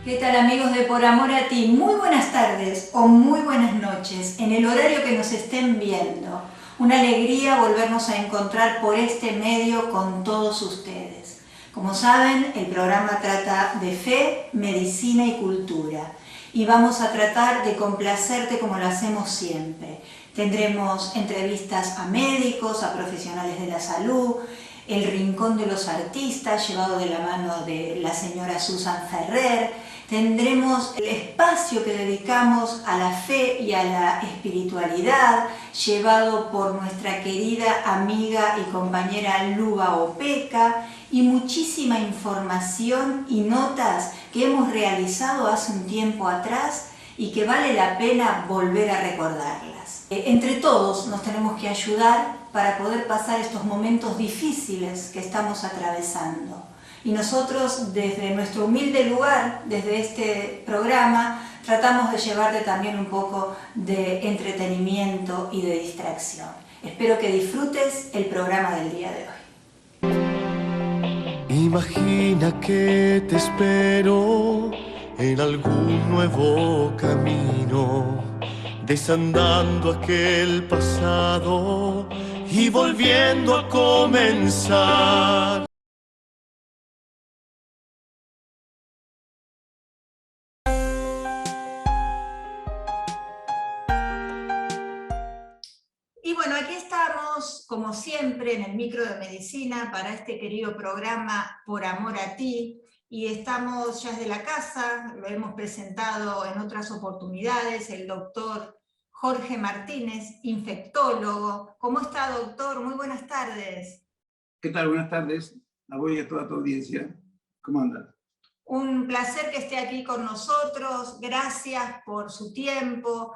¿Qué tal, amigos de Por Amor a Ti? Muy buenas tardes o muy buenas noches, en el horario que nos estén viendo. Una alegría volvernos a encontrar por este medio con todos ustedes. Como saben, el programa trata de fe, medicina y cultura. Y vamos a tratar de complacerte como lo hacemos siempre. Tendremos entrevistas a médicos, a profesionales de la salud, el rincón de los artistas, llevado de la mano de la señora Susan Ferrer. Tendremos el espacio que dedicamos a la fe y a la espiritualidad, llevado por nuestra querida amiga y compañera Luba Opeca, y muchísima información y notas que hemos realizado hace un tiempo atrás y que vale la pena volver a recordarlas. Entre todos nos tenemos que ayudar para poder pasar estos momentos difíciles que estamos atravesando. Y nosotros, desde nuestro humilde lugar, desde este programa, tratamos de llevarte también un poco de entretenimiento y de distracción. Espero que disfrutes el programa del día de hoy. Imagina que te espero en algún nuevo camino, desandando aquel pasado y volviendo a comenzar. Y bueno, aquí estamos, como siempre, en el micro de medicina para este querido programa Por Amor a Ti. Y estamos ya desde la casa, lo hemos presentado en otras oportunidades, el doctor Jorge Martínez, infectólogo. ¿Cómo está, doctor? Muy buenas tardes. ¿Qué tal? Buenas tardes. A vos y a toda tu audiencia. ¿Cómo andan? Un placer que esté aquí con nosotros. Gracias por su tiempo.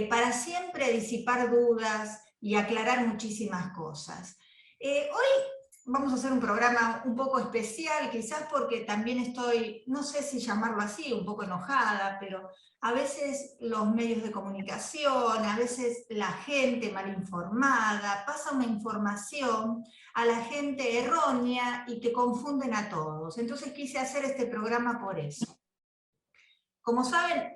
Para siempre disipar dudas y aclarar muchísimas cosas. Hoy vamos a hacer un programa un poco especial, quizás porque también estoy, no sé si llamarlo así, un poco enojada, pero a veces los medios de comunicación, a veces la gente mal informada, pasa una información a la gente errónea y que confunden a todos. Entonces quise hacer este programa por eso. Como saben,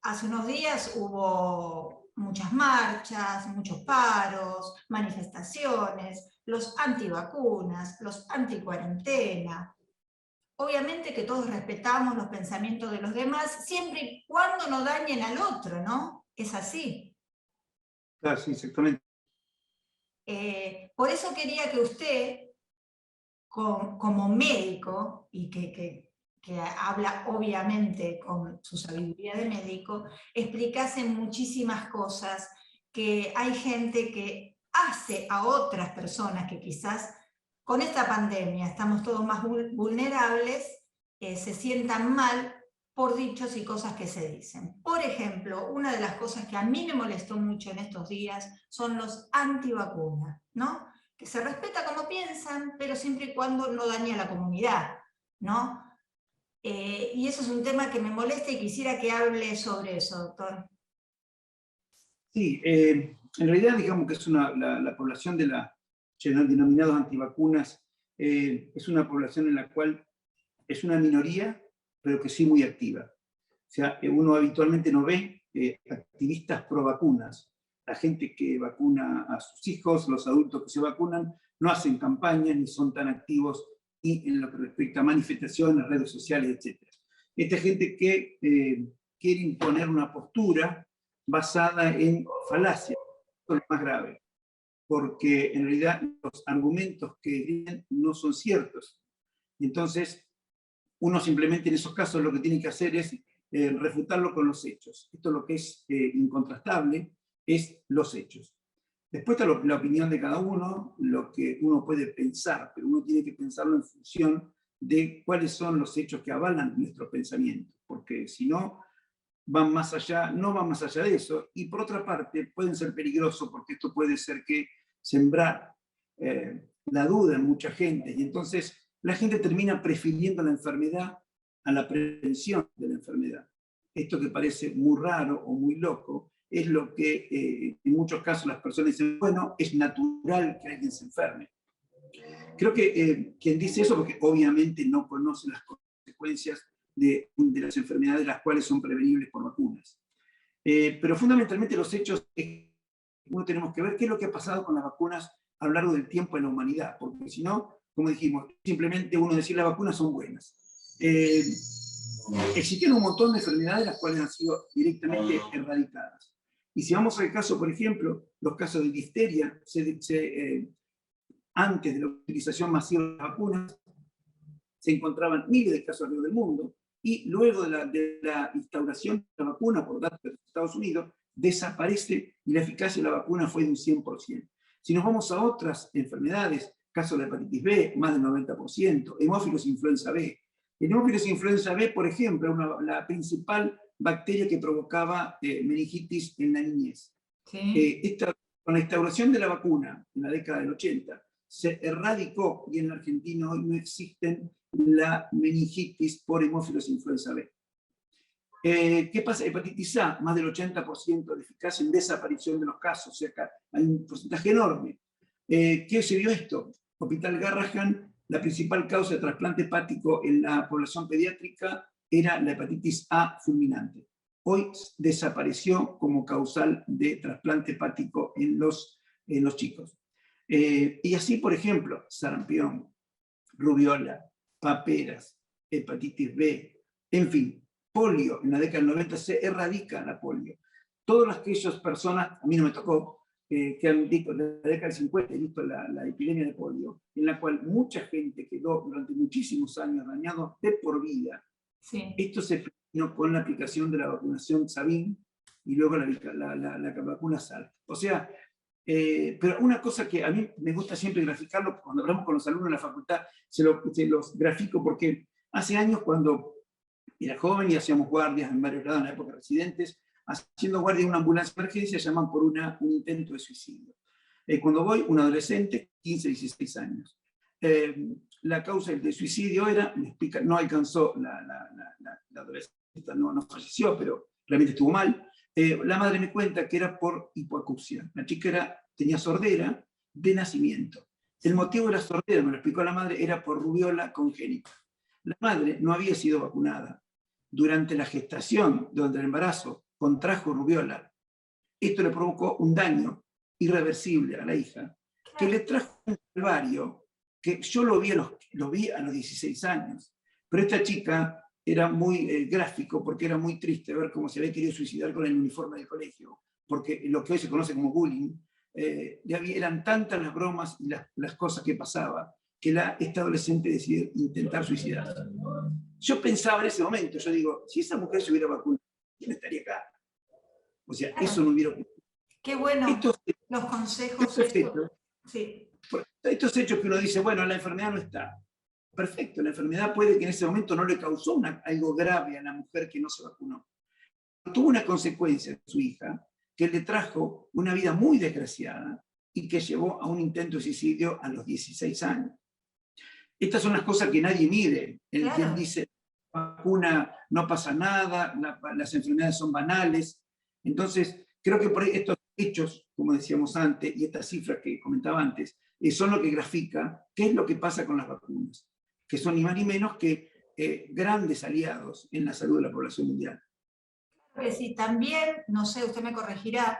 hace unos días hubo muchas marchas, muchos paros, manifestaciones, los antivacunas, los anticuarentena. Obviamente que todos respetamos los pensamientos de los demás, siempre y cuando no dañen al otro, ¿no? Es así. Claro, sí, exactamente. Por eso quería que usted, como médico, y que habla obviamente con su sabiduría de médico, explicase muchísimas cosas que hay gente que hace a otras personas que quizás con esta pandemia estamos todos más vulnerables, se sientan mal por dichos y cosas que se dicen. Por ejemplo, una de las cosas que a mí me molestó mucho en estos días son los antivacunas, ¿no? Que se respeta como piensan, pero siempre y cuando no dañe a la comunidad, ¿no? Y eso es un tema que me molesta y quisiera que hable sobre eso, doctor. Sí, en realidad digamos que es la población de la denominados antivacunas, es una población en la cual es una minoría, pero que sí muy activa. O sea, uno habitualmente no ve activistas pro vacunas. La gente que vacuna a sus hijos, los adultos que se vacunan, no hacen campañas ni son tan activos y en lo que respecta a manifestaciones, redes sociales, etc. Esta gente que quiere imponer una postura basada en falacias, esto es lo más grave, porque en realidad los argumentos que tienen no son ciertos. Entonces, uno simplemente en esos casos lo que tiene que hacer es refutarlo con los hechos. Esto lo que es incontrastable es los hechos. Después está la opinión de cada uno, lo que uno puede pensar, pero uno tiene que pensarlo en función de cuáles son los hechos que avalan nuestro pensamiento, porque si no, van más allá, no van más allá de eso, y por otra parte pueden ser peligrosos porque esto puede ser que sembrar la duda en mucha gente, y entonces la gente termina prefiriendo la enfermedad a la prevención de la enfermedad. Esto que parece muy raro o muy loco, es lo que en muchos casos las personas dicen, bueno, es natural que alguien se enferme. Creo que quien dice eso, porque obviamente no conoce las consecuencias de las enfermedades las cuales son prevenibles por vacunas. Pero fundamentalmente los hechos es que uno tenemos que ver qué es lo que ha pasado con las vacunas a lo largo del tiempo en la humanidad, porque si no, como dijimos, simplemente uno decir las vacunas son buenas. Existieron un montón de enfermedades las cuales han sido directamente erradicadas. Y si vamos al caso, por ejemplo, los casos de difteria, antes de la utilización masiva de las vacunas, se encontraban miles de casos alrededor del mundo, y luego de la instauración de la vacuna por datos de Estados Unidos, desaparece y la eficacia de la vacuna fue de un 100%. Si nos vamos a otras enfermedades, caso de la hepatitis B, más del 90%, hemófilos influenza B. El hemófilos influenza B, por ejemplo, era la principal bacteria que provocaba meningitis en la niñez. Sí. Con la instauración de la vacuna en la década del 80, se erradicó, y en la Argentina hoy no existen la meningitis por hemófilos influenza B. ¿Qué pasa? Hepatitis A, más del 80% de eficacia en desaparición de los casos, o sea, acá hay un porcentaje enorme. ¿Qué se vio esto? Hospital Garrahan, la principal causa de trasplante hepático en la población pediátrica era la hepatitis A fulminante. Hoy desapareció como causal de trasplante hepático en los chicos. Y así, por ejemplo, sarampión, rubiola, paperas, hepatitis B, en fin, polio. En la década del 90 se erradica la polio. Todas aquellas personas, a mí no me tocó, que han visto en la década del 50, he visto la epidemia de polio, en la cual mucha gente quedó durante muchísimos años dañado de por vida. Sí. Esto se vino con la aplicación de la vacunación Sabin y luego la vacuna Salk. O sea, pero una cosa que a mí me gusta siempre graficarlo, cuando hablamos con los alumnos de la facultad, se los grafico porque hace años cuando era joven y hacíamos guardias en varios lados en la época de residentes, haciendo guardia en una ambulancia de emergencia, llaman por un intento de suicidio. Cuando voy, un adolescente, 15, 16 años. La causa del suicidio era, me explica, no alcanzó, la adolescente no falleció, pero realmente estuvo mal. La madre me cuenta que era por hipoacusia. La chica tenía sordera de nacimiento. El motivo de la sordera, me lo explicó la madre, era por rubiola congénita. La madre no había sido vacunada. Durante la gestación, durante el embarazo, contrajo rubiola. Esto le provocó un daño irreversible a la hija, que le trajo un calvario, que yo lo vi a los 16 años. Pero esta chica era muy gráfico, porque era muy triste ver cómo se había querido suicidar con el uniforme del colegio, porque lo que hoy se conoce como bullying, eran tantas las bromas y las cosas que pasaba, que esta adolescente decidió intentar suicidarse. Yo pensaba en ese momento, yo digo, si esa mujer se hubiera vacunado, ¿quién estaría acá? O sea, eso no hubiera ocurrido. Qué bueno, los consejos. Estos hechos que uno dice, bueno, la enfermedad no está. Perfecto, la enfermedad puede que en ese momento no le causó algo grave a la mujer que no se vacunó. Tuvo una consecuencia en su hija que le trajo una vida muy desgraciada y que llevó a un intento de suicidio a los 16 años. Estas son las cosas que nadie mide. Quien dice, vacuna no pasa nada, las enfermedades son banales. Entonces, creo que por estos hechos, como decíamos antes, y estas cifras que comentaba antes, son lo que grafica qué es lo que pasa con las vacunas, que son ni más ni menos que grandes aliados en la salud de la población mundial. Sí, también, no sé, usted me corregirá,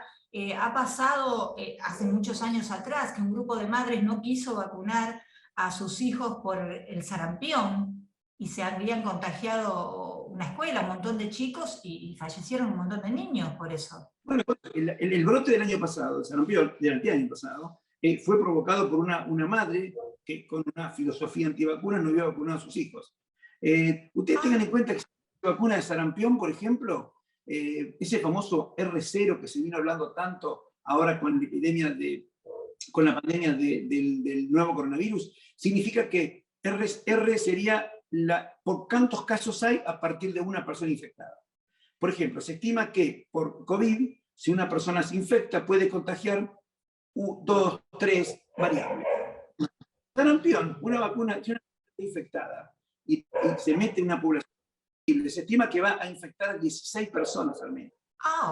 ha pasado hace muchos años atrás que un grupo de madres no quiso vacunar a sus hijos por el sarampión y se habían contagiado una escuela, un montón de chicos y fallecieron un montón de niños por eso. Bueno, el brote del año pasado, el sarampión del año pasado, fue provocado por una madre que con una filosofía antivacuna no había vacunado a sus hijos. Ustedes tengan en cuenta que la vacuna de sarampión, por ejemplo, ese famoso R0 que se vino hablando tanto ahora con la epidemia con la pandemia del nuevo coronavirus, significa que R sería por cuántos casos hay a partir de una persona infectada. Por ejemplo, se estima que por COVID, si una persona se infecta, puede contagiar 2, 3 variables. Sarampión, una vacuna infectada y se mete en una población, se estima que va a infectar a 16 personas al menos.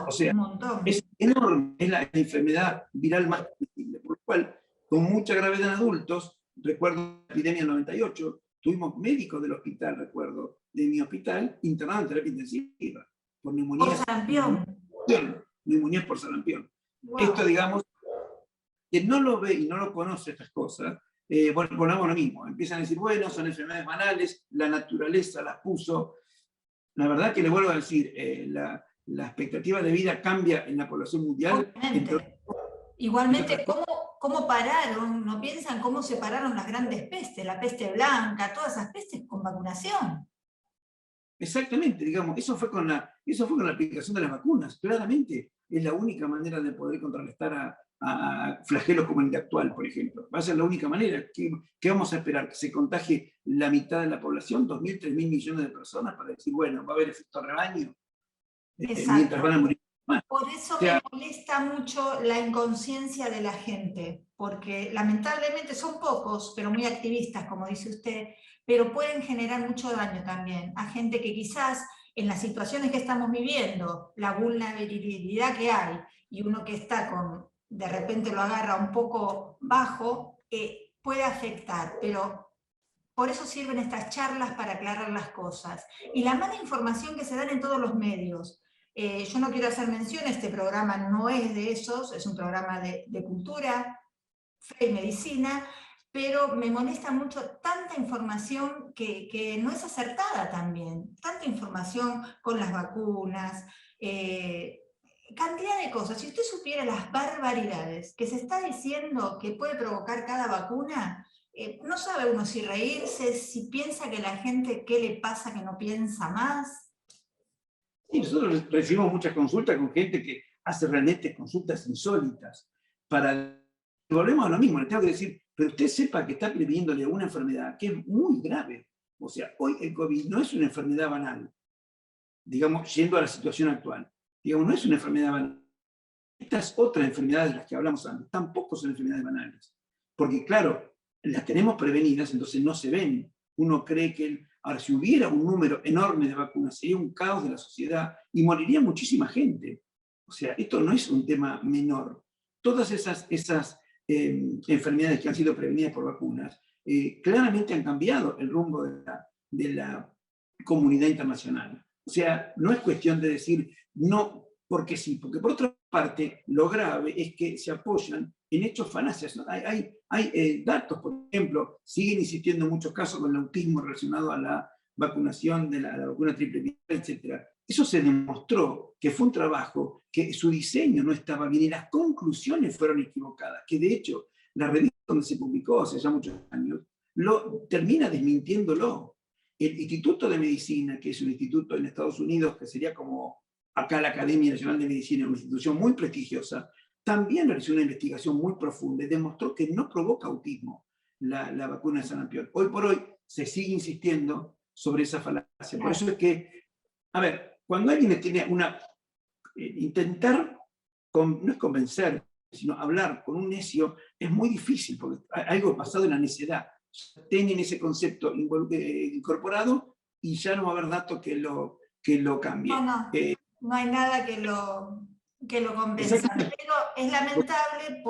O sea, un montón. Es enorme, es la enfermedad viral más transmisible, por lo cual, con mucha gravedad en adultos, recuerdo la epidemia del 98, tuvimos médicos del hospital, recuerdo, de mi hospital internado en terapia intensiva, por Por neumonía. sarampión. Neumonía por sarampión. Wow. Esto, digamos, que no lo ve y no lo conoce estas cosas, bueno, ponemos lo mismo, empiezan a decir, bueno, son enfermedades banales, la naturaleza las puso. La verdad que le vuelvo a decir, la expectativa de vida cambia en la población mundial. Igualmente, ¿cómo pararon? ¿No piensan cómo se pararon las grandes pestes? La peste blanca, todas esas pestes con vacunación. Exactamente, digamos, eso fue con la aplicación de las vacunas. Claramente es la única manera de poder contrarrestar a flagelos como el de actual, por ejemplo. Va a ser la única manera. ¿Qué vamos a esperar? ¿Que se contagie la mitad de la población, 2.000, 3.000 millones de personas, para decir, bueno, va a haber efecto rebaño? Mientras van a morir más. Por eso me molesta mucho la inconsciencia de la gente, porque lamentablemente son pocos, pero muy activistas, como dice usted, pero pueden generar mucho daño también a gente que quizás en las situaciones que estamos viviendo, la vulnerabilidad que hay, y uno que está de repente lo agarra un poco bajo, puede afectar, pero por eso sirven estas charlas para aclarar las cosas. Y la mala información que se dan en todos los medios. Yo no quiero hacer mención, este programa no es de esos, es un programa de cultura, fe y medicina, pero me molesta mucho tanta información que no es acertada también, tanta información con las vacunas, cantidad de cosas. Si usted supiera las barbaridades que se está diciendo que puede provocar cada vacuna, no sabe uno si reírse, si piensa que la gente, ¿qué le pasa que no piensa más? Sí, nosotros recibimos muchas consultas con gente que hace realmente consultas insólitas. Volvemos a lo mismo, le tengo que decir, pero usted sepa que está previniéndole una enfermedad que es muy grave. O sea, hoy el COVID no es una enfermedad banal, digamos, yendo a la situación actual. Digamos, no es una enfermedad banal. Estas otras enfermedades de las que hablamos antes tampoco son enfermedades banales. Porque, claro, las tenemos prevenidas, entonces no se ven. Uno cree que ahora, si hubiera un número enorme de vacunas, sería un caos de la sociedad y moriría muchísima gente. O sea, esto no es un tema menor. Todas esas enfermedades que han sido prevenidas por vacunas claramente han cambiado el rumbo de la comunidad internacional. O sea, no es cuestión de decir no porque sí, porque por otra parte, lo grave es que se apoyan en hechos falaces. Hay datos, por ejemplo, siguen insistiendo en muchos casos con el autismo relacionado a la vacunación de la vacuna triple viral, etc. Eso se demostró que fue un trabajo, que su diseño no estaba bien y las conclusiones fueron equivocadas, que de hecho la revista donde se publicó hace ya muchos años termina desmintiéndolo. El Instituto de Medicina, que es un instituto en Estados Unidos, que sería como acá la Academia Nacional de Medicina, una institución muy prestigiosa, también realizó una investigación muy profunda y demostró que no provoca autismo la vacuna de sarampión. Hoy por hoy se sigue insistiendo sobre esa falacia. Por eso es que, a ver, cuando alguien tiene intentar, no es convencer, sino hablar con un necio, es muy difícil, porque algo basado en la necedad. Tienen ese concepto incorporado y ya no va a haber datos que lo cambie. No hay nada que lo compensa. Pero es lamentable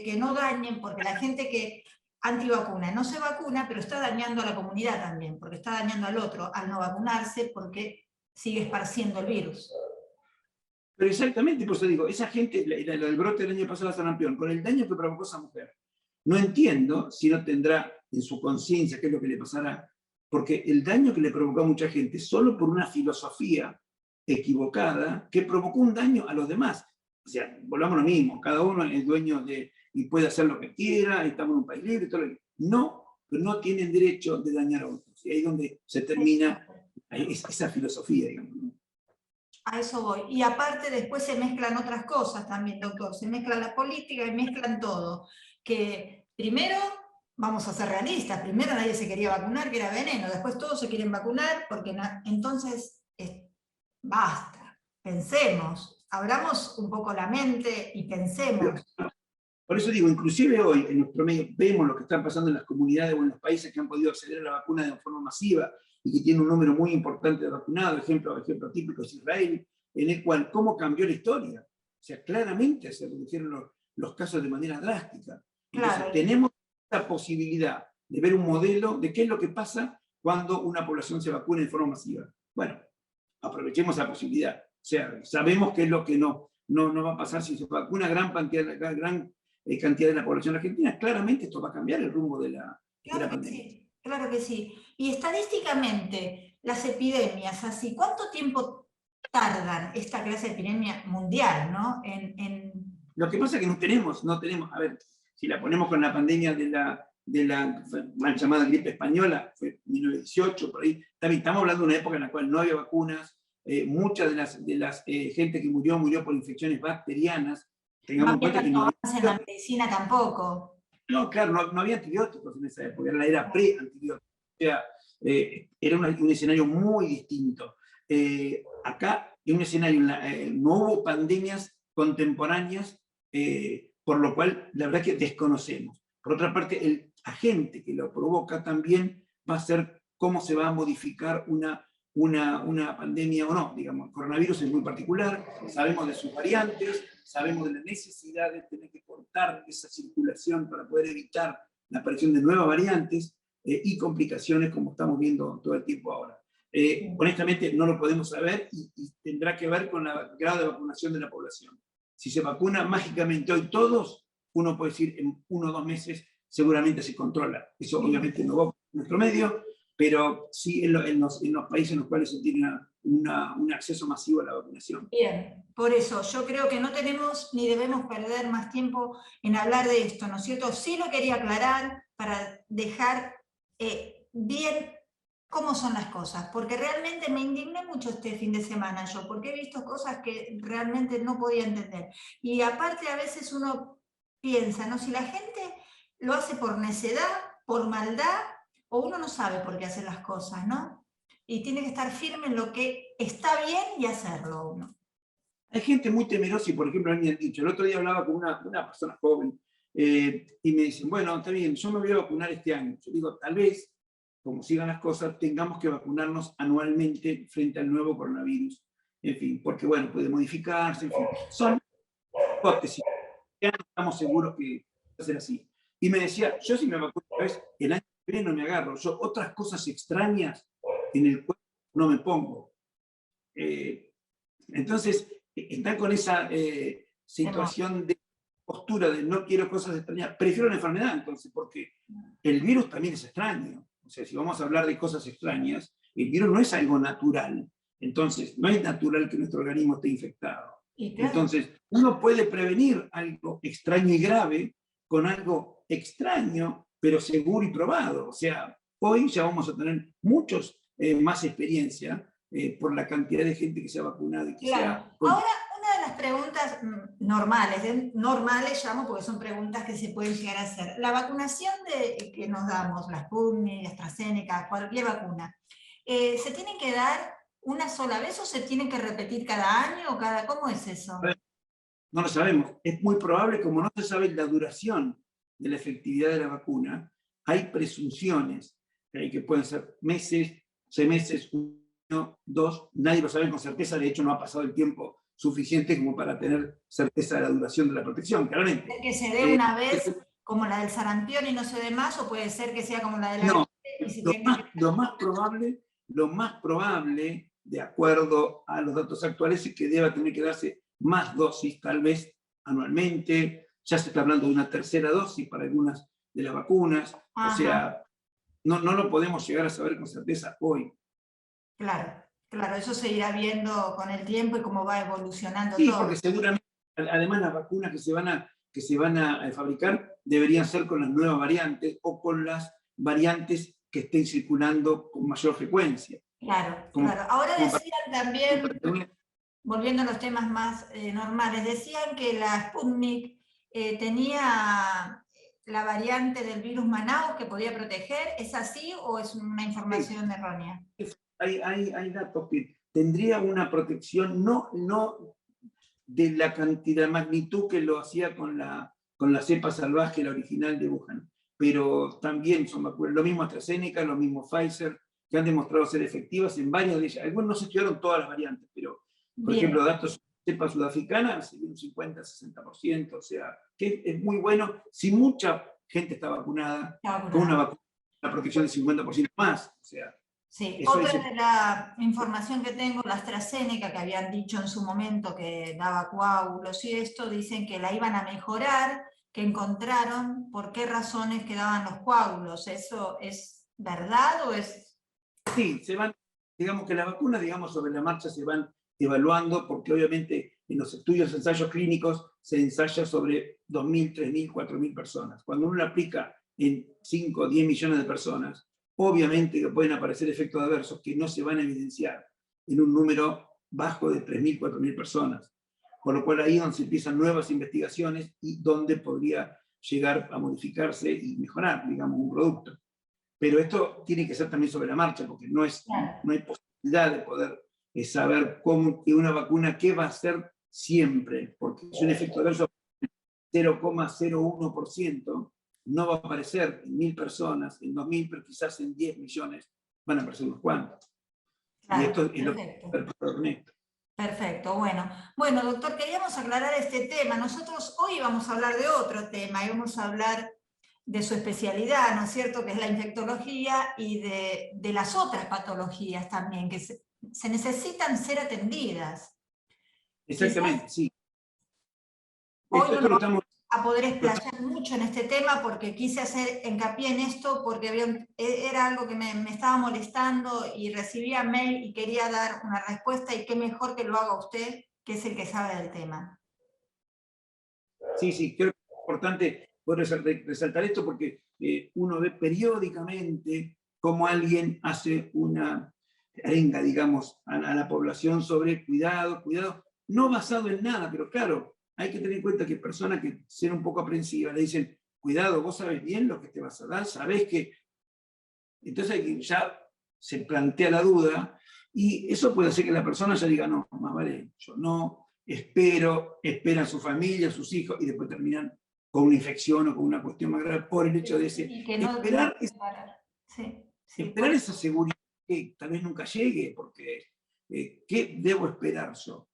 que no dañen, porque la gente que antivacuna no se vacuna, pero está dañando a la comunidad también, porque está dañando al otro al no vacunarse, porque sigue esparciendo el virus. Pero exactamente, por eso digo, esa gente, el brote del año pasado de sarampión, con el daño que provocó esa mujer, no entiendo si no tendrá en su conciencia qué es lo que le pasará, porque el daño que le provocó a mucha gente solo por una filosofía equivocada que provocó un daño a los demás. O sea, volvamos a lo mismo, cada uno es dueño y puede hacer lo que quiera, estamos en un país libre, todo lo que... No tienen derecho de dañar a otros. Y ahí es donde se termina esa filosofía, digamos. A eso voy. Y aparte después se mezclan otras cosas también, doctor. Se mezclan la política y mezclan todo. Que primero, vamos a ser realistas, primero nadie se quería vacunar, que era veneno. Después todos se quieren vacunar, porque entonces, basta. Pensemos. Abramos un poco la mente y pensemos. Por eso digo, inclusive hoy en nuestro medio vemos lo que está pasando en las comunidades o en los países que han podido acceder a la vacuna de forma masiva y que tiene un número muy importante de vacunados. Ejemplo típico es Israel, en el cual cómo cambió la historia. O sea, claramente se redujeron los casos de manera drástica. Entonces, Claro. tenemos la posibilidad de ver un modelo de qué es lo que pasa cuando una población se vacune de forma masiva. Bueno, aprovechemos la posibilidad. O sea, sabemos qué es lo que no va a pasar si se vacuna gran cantidad de la población argentina. Claramente esto va a cambiar el rumbo de la pandemia. Sí, claro que sí. Y estadísticamente, las epidemias, así, ¿cuánto tiempo tardan esta clase de epidemia mundial, ¿no? Lo que pasa es que no tenemos, a ver, si la ponemos con la pandemia de la mal llamada gripe española, fue 1918, por ahí, también estamos hablando de una época en la cual no había vacunas, muchas de las gente que murió por infecciones bacterianas. Tengamos en cuenta que no en la medicina tampoco. No, claro, no había antibióticos en esa época, era la era pre-antibióticos. O sea, era un escenario muy distinto. Acá, en un escenario, no hubo pandemias contemporáneas, por lo cual, la verdad que desconocemos. Por otra parte, el agente que lo provoca también va a ser cómo se va a modificar una pandemia o no. Digamos, el coronavirus es muy particular, sabemos de sus variantes, sabemos de la necesidad de tener que cortar esa circulación para poder evitar la aparición de nuevas variantes y complicaciones como estamos viendo todo el tiempo ahora. Honestamente no lo podemos saber y tendrá que ver con el grado de vacunación de la población. Si se vacuna mágicamente hoy todos, uno puede decir en 1 o 2 meses seguramente se controla. Eso obviamente no va a nuestro medio, pero sí en los países en los cuales se tiene un acceso masivo a la vacunación. Bien, por eso yo creo que no tenemos ni debemos perder más tiempo en hablar de esto, ¿no es cierto? Sí lo quería aclarar para dejar bien cómo son las cosas, porque realmente me indigné mucho este fin de semana yo, porque he visto cosas que realmente no podía entender. Y aparte a veces uno piensa, ¿no? Si la gente lo hace por necedad, por maldad, o uno no sabe por qué hace las cosas, ¿no? Y tiene que estar firme en lo que está bien y hacerlo uno. Hay gente muy temerosa y, por ejemplo, me han dicho, el otro día hablaba con una persona joven y me dicen, bueno, está bien, yo me voy a vacunar este año. Yo digo, tal vez, como sigan las cosas, tengamos que vacunarnos anualmente frente al nuevo coronavirus. En fin, porque, bueno, puede modificarse, en fin. Son hipótesis. Ya no estamos seguros que va a ser así. Y me decía, yo si me vacuno una vez, el año que viene no me agarro. Yo otras cosas extrañas en el cuerpo no me pongo. Entonces, están con esa situación de postura de no quiero cosas extrañas, prefiero la enfermedad entonces, porque el virus también es extraño. O sea, si vamos a hablar de cosas extrañas, el virus no es algo natural. Entonces, no es natural que nuestro organismo esté infectado. Entonces, uno puede prevenir algo extraño y grave con algo extraño, pero seguro y probado. O sea, hoy ya vamos a tener muchos más experiencia por la cantidad de gente que se ha vacunado. Y que claro. Ahora, una de las preguntas normales llamo porque son preguntas que se pueden llegar a hacer. La vacunación que nos damos, la Sputnik, la AstraZeneca, cualquier vacuna, ¿se tiene que dar una sola vez o se tiene que repetir cada año o cada? ¿Cómo es eso? No lo sabemos. Es muy probable, como no se sabe la duración de la efectividad de la vacuna, hay presunciones que pueden ser meses, 6 meses, 1, 2, nadie lo sabe con certeza, de hecho no ha pasado el tiempo suficiente como para tener certeza de la duración de la protección, claramente. ¿Puede que se dé una vez como la del sarampión y no se dé más, o puede ser que sea como la de la no, gripe? Lo más probable, de acuerdo a los datos actuales, es que deba tener que darse más dosis, tal vez anualmente. Ya se está hablando de una tercera dosis para algunas de las vacunas. Ajá. O sea, no lo podemos llegar a saber con certeza hoy. Claro, claro, eso se irá viendo con el tiempo y cómo va evolucionando sí, todo. Sí, porque seguramente, además las vacunas que se van a fabricar deberían ser con las nuevas variantes o con las variantes que estén circulando con mayor frecuencia. Claro, claro. Ahora decían también, volviendo a los temas más normales, decían que la Sputnik tenía la variante del virus Manaus que podía proteger. ¿Es así o es una información errónea? Hay datos que tendría una protección, no de la cantidad, de magnitud que lo hacía con la cepa salvaje, la original de Wuhan, pero también son lo mismo AstraZeneca, lo mismo Pfizer, que han demostrado ser efectivas en varias de ellas. Algunos no se estudiaron todas las variantes, pero, por ejemplo, datos de cepa sudafricana, se un 50-60%, o sea, que es muy bueno. Si mucha gente está vacunada con una vacuna una protección del 50% más. O sea, Sí, eso otra es... de la información que tengo, la AstraZeneca, que habían dicho en su momento que daba coágulos y esto, dicen que la iban a mejorar, que encontraron por qué razones quedaban los coágulos. ¿Eso es verdad o es...? Sí, se van, digamos que las vacunas, digamos, sobre la marcha se van evaluando, porque obviamente en los estudios, ensayos clínicos, se ensaya sobre 2.000, 3.000, 4.000 personas. Cuando uno lo aplica en 5 o 10 millones de personas, obviamente que pueden aparecer efectos adversos que no se van a evidenciar en un número bajo de 3.000, 4.000 personas. Por lo cual ahí es donde se empiezan nuevas investigaciones y donde podría llegar a modificarse y mejorar, digamos, un producto. Pero esto tiene que ser también sobre la marcha, porque no hay posibilidad de poder saber cómo que una vacuna, qué va a hacer siempre, porque es un efecto adverso 0,01%, no va a aparecer en 1.000 personas, en 2.000, pero quizás en 10 millones van a aparecer unos cuantos. Claro, y esto es perfecto. lo que Perfecto, bueno. Bueno, doctor, queríamos aclarar este tema. Nosotros hoy vamos a hablar de otro tema y vamos a hablar de su especialidad, ¿no es cierto?, que es la infectología y de las otras patologías también, que se necesitan ser atendidas. Exactamente, Quizás sí. hoy no Esto nos lo vamos estamos... a poder explayar mucho en este tema porque quise hacer hincapié en esto porque era algo que me estaba molestando y recibía mail y quería dar una respuesta, y qué mejor que lo haga usted, que es el que sabe del tema. Sí, sí, creo que es importante poder resaltar esto porque uno ve periódicamente cómo alguien hace una arenga, digamos, a la población sobre cuidado, cuidado, no basado en nada, pero claro, hay que tener en cuenta que personas que sean un poco aprensivas le dicen, cuidado, vos sabes bien lo que te vas a dar, sabés que... Entonces hay que ya se plantea la duda, y eso puede hacer que la persona ya diga, no, más vale, yo no, esperan su familia, sus hijos, y después terminan con una infección o con una cuestión más grave por el hecho de Y que no esperar, parar. Sí, sí, esperar esa seguridad que tal vez nunca llegue, porque ¿qué debo esperar yo?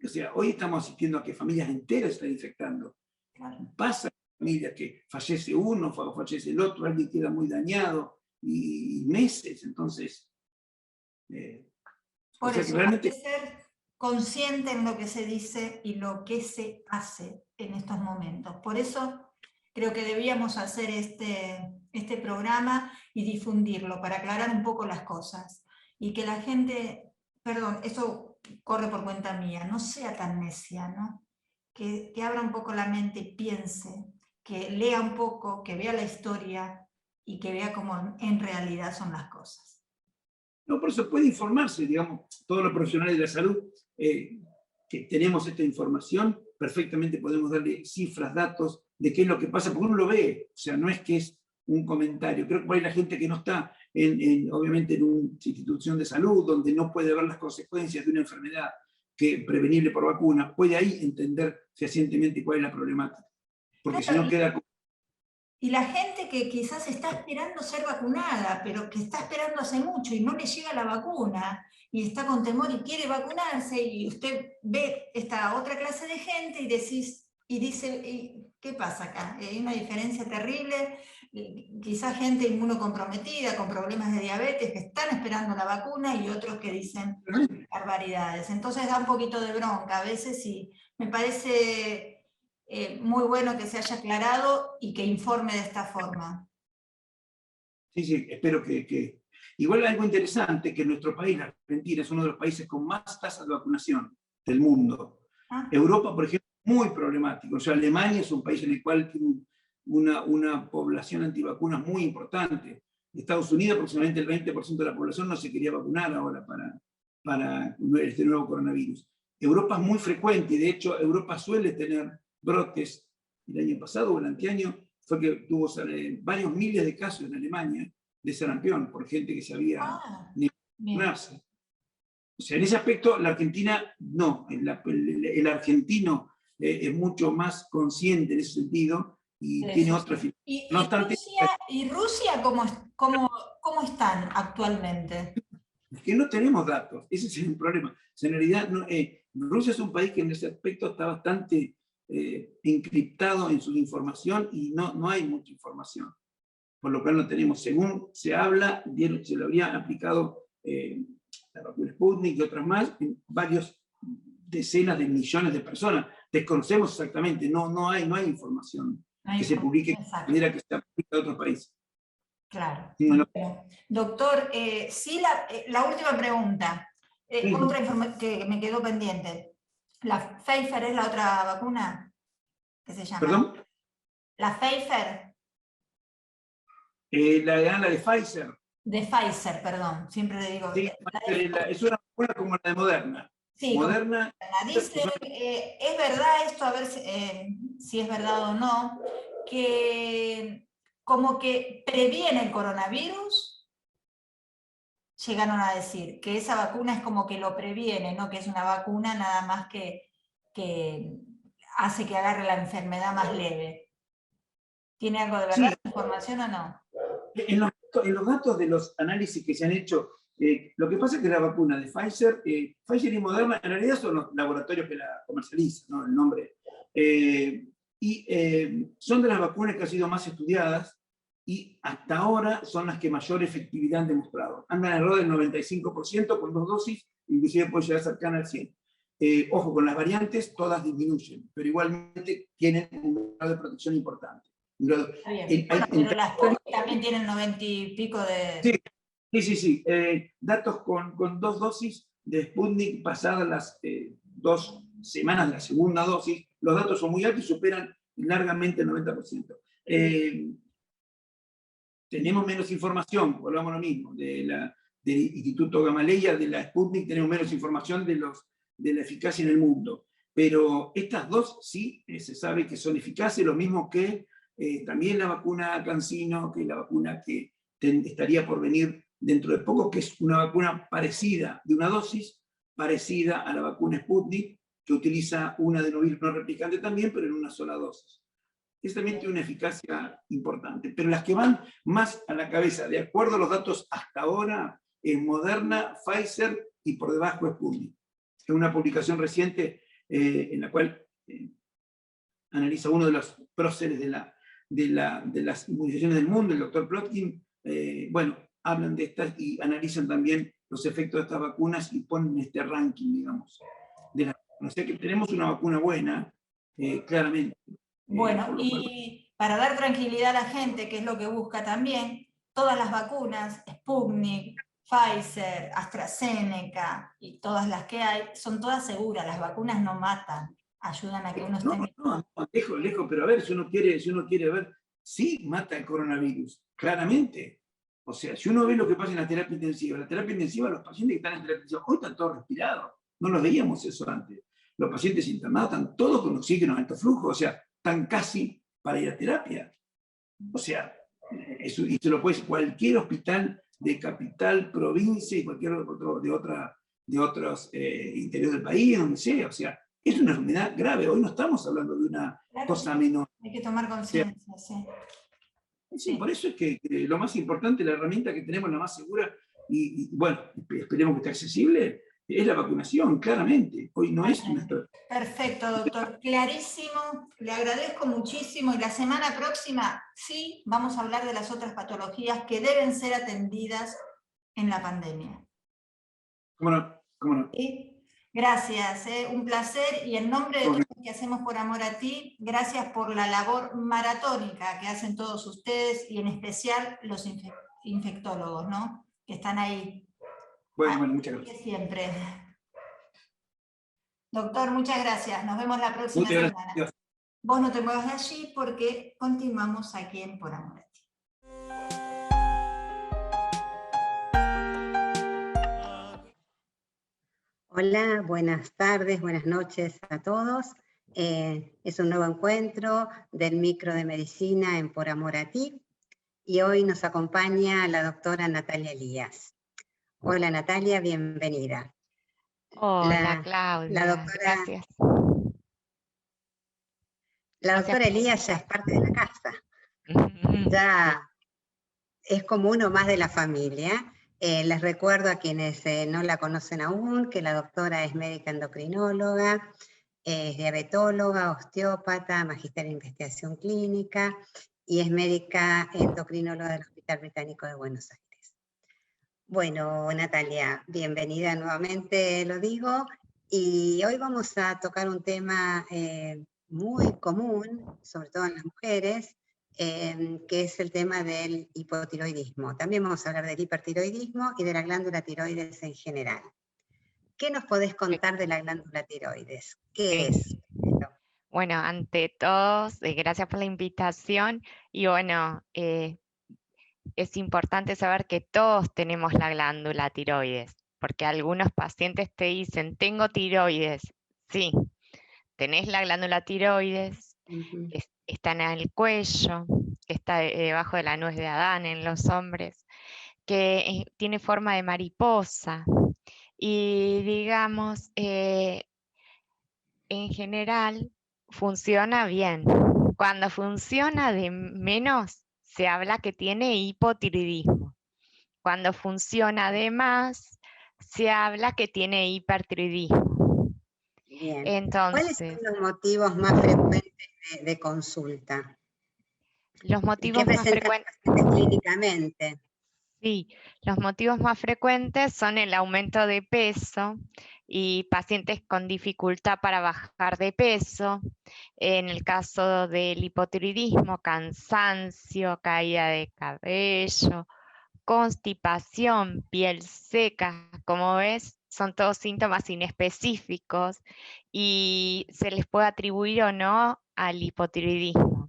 O sea, hoy estamos asistiendo a que familias enteras están infectando. claro. Pasa en familias que fallece uno, fallece el otro, alguien queda muy dañado, y meses, entonces... o Por sea que eso, hay que realmente... ser consciente en lo que se dice y lo que se hace en estos momentos. Por eso creo que debíamos hacer este programa y difundirlo para aclarar un poco las cosas. Y que la gente, perdón, eso corre por cuenta mía, no sea tan necia, ¿no? Que abra un poco la mente y piense, que lea un poco, que vea la historia y que vea cómo en realidad son las cosas. No, por eso puede informarse, digamos, todos los profesionales de la salud que tenemos esta información, perfectamente podemos darle cifras, datos de qué es lo que pasa, porque uno lo ve, o sea, no es que es un comentario. Creo que por ahí la gente que no está, obviamente, en una institución de salud, donde no puede ver las consecuencias de una enfermedad prevenible por vacuna, puede ahí entender fehacientemente cuál es la problemática. Porque si Claro, no queda... y la gente que quizás está esperando ser vacunada, pero que está esperando hace mucho y no le llega la vacuna, y está con temor y quiere vacunarse, y usted ve esta otra clase de gente y dice, ¿qué pasa acá? Hay una diferencia terrible, quizás gente inmunocomprometida, con problemas de diabetes, que están esperando la vacuna, y otros que dicen barbaridades. Entonces da un poquito de bronca a veces, y me parece... muy bueno que se haya aclarado y que informe de esta forma. Sí, sí, espero que... Igual algo interesante, que nuestro país, la Argentina, es uno de los países con más tasas de vacunación del mundo. Ah. Europa, por ejemplo, es muy problemático. O sea, Alemania es un país en el cual tiene una población antivacunas muy importante. Estados Unidos, aproximadamente el 20% de la población no se quería vacunar ahora para este nuevo coronavirus. Europa es muy frecuente, y de hecho Europa suele tener brotes. El año pasado o el anteaño fue que tuvo varios miles de casos en Alemania de sarampión por gente que se había vacunarse. O sea, en ese aspecto la Argentina no, el argentino es mucho más consciente en ese sentido y eso, tiene otra... sí. No obstante, ¿Y Rusia cómo están actualmente? es que no tenemos datos, ese es el problema. O sea, en realidad, no, Rusia es un país que en ese aspecto está bastante encriptado en su información, y no hay mucha información. por lo cual no tenemos, según se habla, se lo habrían aplicado la vacuna Sputnik y otras más en varios decenas de millones de personas. Desconocemos exactamente, no hay información que se publique de manera que se aplique a otros países. Claro. No. Doctor, sí, la última pregunta, otra información que me quedó pendiente. ¿La Pfizer es la otra vacuna que se llama? ¿Perdón? ¿La Pfizer? La de Pfizer. De Pfizer, perdón, siempre le digo. Sí, es una vacuna como la de Moderna. Sí, Moderna. Dice, ¿es verdad esto? A ver si es verdad o no, que como que previene el coronavirus, llegaron a decir, que esa vacuna es como que lo previene, no que es una vacuna nada más que hace que agarre la enfermedad más leve. ¿Tiene algo de verdad esa información o no? En los datos de los análisis que se han hecho, lo que pasa es que la vacuna de Pfizer y Moderna en realidad son los laboratorios que la comercializan, ¿no? El nombre. Son de las vacunas que han sido más estudiadas y hasta ahora son las que mayor efectividad han demostrado. Andan alrededor del 95% con 2 dosis, inclusive puede llegar cercana al 100%. Ojo, con las variantes todas disminuyen, pero igualmente tienen un grado de protección importante. Pero las Sputnik también tienen 90 y pico de... Sí. Datos con 2 dosis de Sputnik pasadas las 2 semanas de la segunda dosis, los datos son muy altos y superan largamente el 90%. Tenemos menos información, volvamos a lo mismo, del Instituto Gamaleya, de la Sputnik, tenemos menos información de la eficacia en el mundo. Pero estas dos sí se sabe que son eficaces, lo mismo que también la vacuna CanSino, que la vacuna que estaría por venir dentro de poco, que es una vacuna parecida, de una dosis, parecida a la vacuna Sputnik, que utiliza una adenovirus no replicante también, pero en una sola dosis. Es también tiene una eficacia importante. Pero las que van más a la cabeza, de acuerdo a los datos hasta ahora, es Moderna, Pfizer y por debajo Sputnik. Es una publicación reciente en la cual analiza uno de los próceres de las inmunizaciones del mundo, el doctor Plotkin. Hablan de estas y analizan también los efectos de estas vacunas y ponen este ranking, digamos, de la vacuna. O sea que tenemos una vacuna buena, claramente. Bueno, y para dar tranquilidad a la gente, que es lo que busca también, todas las vacunas, Sputnik, Pfizer, AstraZeneca y todas las que hay, son todas seguras, las vacunas no matan, ayudan a que uno esté... No, lejos, pero a ver, si uno quiere ver, sí mata el coronavirus, claramente. O sea, si uno ve lo que pasa en la terapia intensiva, los pacientes que están en terapia intensiva, hoy están todos respirados, no los veíamos eso antes. Los pacientes internados están todos con oxígeno en alto flujo, o sea, están casi para ir a terapia. O sea, eso, y se lo puede decir cualquier hospital de capital, provincia y cualquier otro de otros interiores del país, donde sea. O sea, es una enfermedad grave. Hoy no estamos hablando de una cosa menor. Hay que tomar conciencia, sí. Sí, por eso es que lo más importante, la herramienta que tenemos, la más segura, y bueno, esperemos que esté accesible, es la vacunación, claramente. Hoy no es una... Perfecto, doctor. Clarísimo. Le agradezco muchísimo. Y la semana próxima, sí, vamos a hablar de las otras patologías que deben ser atendidas en la pandemia. ¿Cómo no? ¿Sí? Gracias, un placer. Y en nombre de todos los que hacemos por amor a ti, gracias por la labor maratónica que hacen todos ustedes y en especial los infectólogos, ¿no? Que están ahí. Bueno, muchas gracias. Siempre. Doctor, muchas gracias. Nos vemos la próxima semana. Gracias. Vos no te muevas de allí porque continuamos aquí en Por Amor a Ti. Hola, buenas tardes, buenas noches a todos. Es un nuevo encuentro del micro de medicina en Por Amor a Ti y hoy nos acompaña la doctora Natalia Elías. Hola Natalia, bienvenida. Hola Claudia, gracias. La doctora Elías ya es parte de la casa, ya es como uno más de la familia. Les recuerdo a quienes no la conocen aún que la doctora es médica endocrinóloga, es diabetóloga, osteópata, magíster en investigación clínica y es médica endocrinóloga del Hospital Británico de Buenos Aires. Bueno, Natalia, bienvenida nuevamente, lo digo, y hoy vamos a tocar un tema muy común, sobre todo en las mujeres, que es el tema del hipotiroidismo. También vamos a hablar del hipertiroidismo y de la glándula tiroides en general. ¿Qué nos podés contar de la glándula tiroides? ¿Qué es? Bueno, ante todo, gracias por la invitación y bueno, es importante saber que todos tenemos la glándula tiroides, porque algunos pacientes te dicen, tengo tiroides. Sí, tenés la glándula tiroides, está en el cuello, que está debajo de la nuez de Adán en los hombres, que tiene forma de mariposa y digamos, en general funciona bien. Cuando funciona de menos, se habla que tiene hipotiroidismo. Cuando funciona de más, se habla que tiene hipertiroidismo. Bien. Entonces, ¿cuáles son los motivos más frecuentes de consulta? Los motivos ¿Qué más frecuentes clínicamente? Sí, los motivos más frecuentes son el aumento de peso y pacientes con dificultad para bajar de peso. En el caso del hipotiroidismo, cansancio, caída de cabello, constipación, piel seca. Como ves, son todos síntomas inespecíficos y se les puede atribuir o no al hipotiroidismo.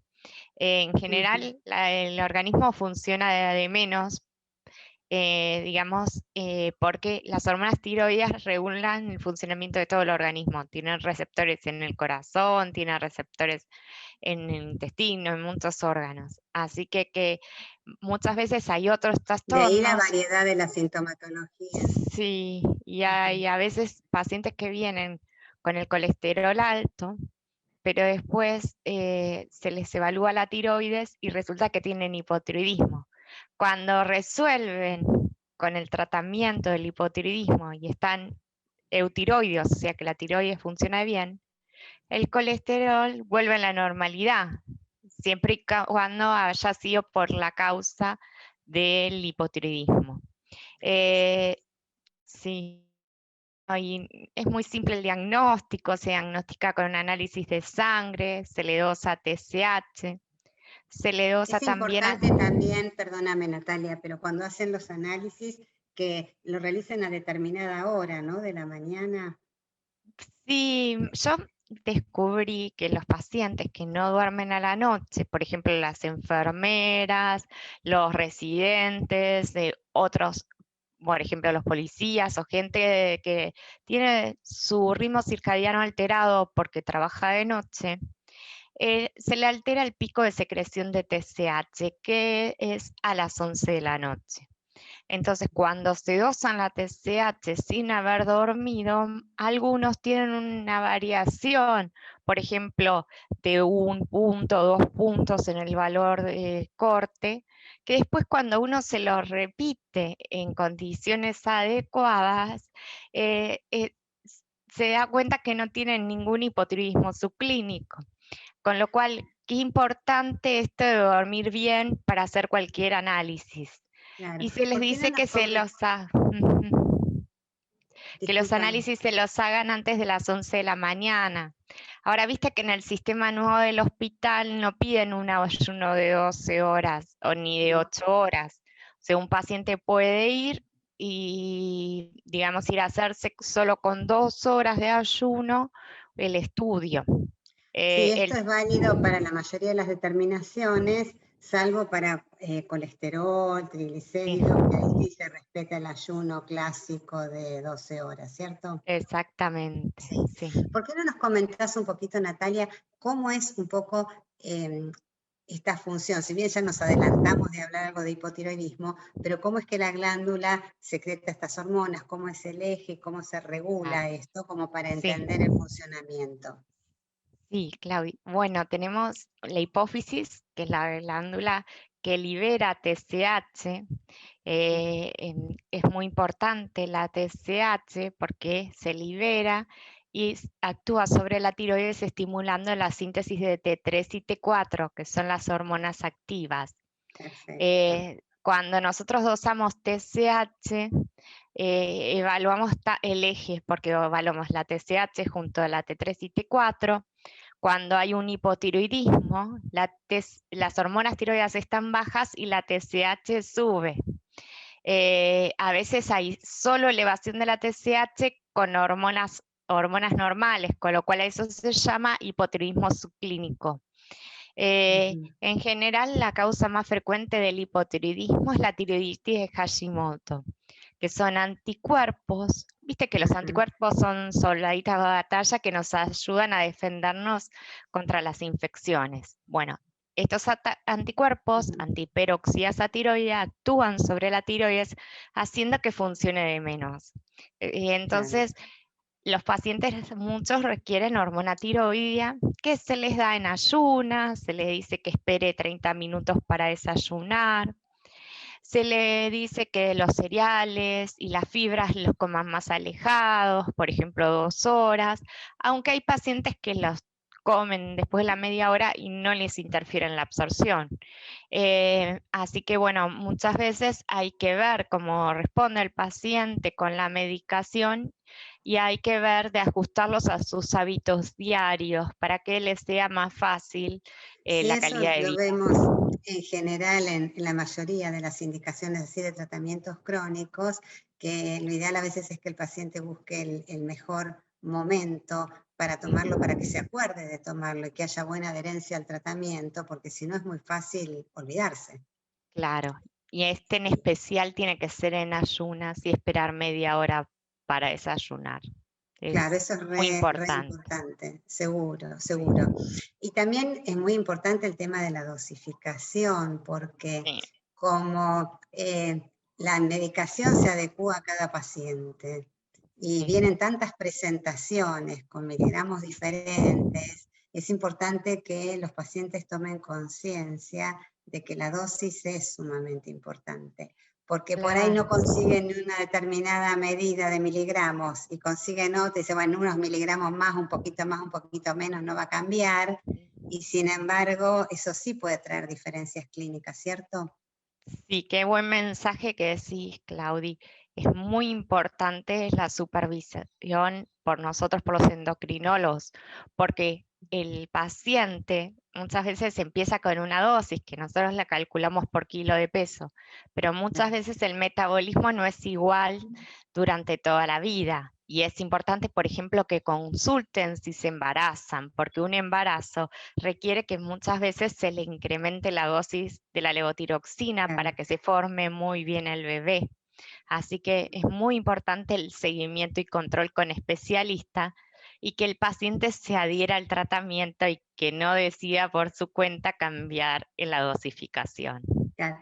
En general, el organismo funciona de menos, digamos, porque las hormonas tiroides regulan el funcionamiento de todo el organismo. Tienen receptores en el corazón, tienen receptores en el intestino, en muchos órganos. Así que muchas veces hay otros trastornos. De ahí la variedad de la sintomatología. Sí, y hay a veces pacientes que vienen con el colesterol alto, pero después se les evalúa la tiroides y resulta que tienen hipotiroidismo. Cuando resuelven con el tratamiento del hipotiroidismo y están eutiroideos, o sea que la tiroides funciona bien, el colesterol vuelve a la normalidad, siempre y cuando haya sido por la causa del hipotiroidismo. Sí. Y es muy simple el diagnóstico, se diagnostica con un análisis de sangre, se le dosa TSH, se le dosa también... Es importante también, perdóname Natalia, pero cuando hacen los análisis, que lo realicen a determinada hora, ¿no? De la mañana. Sí, yo descubrí que los pacientes que no duermen a la noche, por ejemplo las enfermeras, los residentes de otros, por ejemplo los policías o gente que tiene su ritmo circadiano alterado porque trabaja de noche, se le altera el pico de secreción de TSH, que es a las 11 de la noche. Entonces, cuando se dosan la TSH sin haber dormido, algunos tienen una variación, por ejemplo, de 1 punto, 2 puntos en el valor de corte, que después cuando uno se lo repite en condiciones adecuadas, se da cuenta que no tienen ningún hipotiroidismo subclínico. Con lo cual, qué importante esto de dormir bien para hacer cualquier análisis. Claro. Y se les dice que que los análisis se los hagan antes de las 11 de la mañana. Ahora, viste que en el sistema nuevo del hospital no piden un ayuno de 12 horas o ni de 8 horas. O sea, un paciente puede ir y, digamos, ir a hacerse solo con 2 horas de ayuno el estudio. Sí, esto es válido para la mayoría de las determinaciones, salvo para colesterol, triglicéridos, que ahí sí se respeta el ayuno clásico de 12 horas, ¿cierto? Exactamente, sí. ¿Por qué no nos comentás un poquito, Natalia, cómo es un poco esta función? Si bien ya nos adelantamos de hablar algo de hipotiroidismo, pero cómo es que la glándula secreta estas hormonas, cómo es el eje, cómo se regula esto, como para entender el funcionamiento. Sí, Claudia. Bueno, tenemos la hipófisis, que es la glándula que libera TSH. Es muy importante la TSH porque se libera y actúa sobre la tiroides estimulando la síntesis de T3 y T4, que son las hormonas activas. Perfecto. Cuando nosotros dosamos TSH, evaluamos el eje, porque evaluamos la TSH junto a la T3 y T4. Cuando hay un hipotiroidismo, las hormonas tiroides están bajas y la TSH sube. A veces hay solo elevación de la TSH con hormonas normales, con lo cual eso se llama hipotiroidismo subclínico. En general, la causa más frecuente del hipotiroidismo es la tiroiditis de Hashimoto, que son anticuerpos. Viste que los anticuerpos son soldaditos de batalla que nos ayudan a defendernos contra las infecciones. Bueno, estos anticuerpos, antiperoxidasa tiroidea, actúan sobre la tiroides haciendo que funcione de menos. Entonces, los pacientes, muchos requieren hormona tiroidea, que se les da en ayunas, se les dice que espere 30 minutos para desayunar, se le dice que los cereales y las fibras los coman más alejados, por ejemplo 2 horas, aunque hay pacientes que los comen después de la media hora y no les interfiere en la absorción. Así que bueno, muchas veces hay que ver cómo responde el paciente con la medicación y hay que ver de ajustarlos a sus hábitos diarios para que les sea más fácil la calidad de vida. Lo vemos en general en la mayoría de las indicaciones así de tratamientos crónicos, que lo ideal a veces es que el paciente busque el mejor momento para tomarlo, para que se acuerde de tomarlo y que haya buena adherencia al tratamiento, porque si no es muy fácil olvidarse. Claro, y este en especial tiene que ser en ayunas y esperar media hora para desayunar. Claro, eso es muy re importante, seguro, seguro. Y también es muy importante el tema de la dosificación, porque como la medicación se adecúa a cada paciente, y vienen tantas presentaciones con miligramos diferentes, es importante que los pacientes tomen conciencia de que la dosis es sumamente importante. Porque por ahí no consiguen una determinada medida de miligramos y consiguen otra y dicen, bueno, unos miligramos más, un poquito menos, no va a cambiar. Y sin embargo, eso sí puede traer diferencias clínicas, ¿cierto? Sí, qué buen mensaje que decís, Claudi. Es muy importante la supervisión por nosotros, por los endocrinólogos, porque el paciente muchas veces empieza con una dosis que nosotros la calculamos por kilo de peso, pero muchas veces el metabolismo no es igual durante toda la vida. Y es importante, por ejemplo, que consulten si se embarazan, porque un embarazo requiere que muchas veces se le incremente la dosis de la levotiroxina para que se forme muy bien el bebé. Así que es muy importante el seguimiento y control con especialista y que el paciente se adhiera al tratamiento y que no decida por su cuenta cambiar en la dosificación. Claro.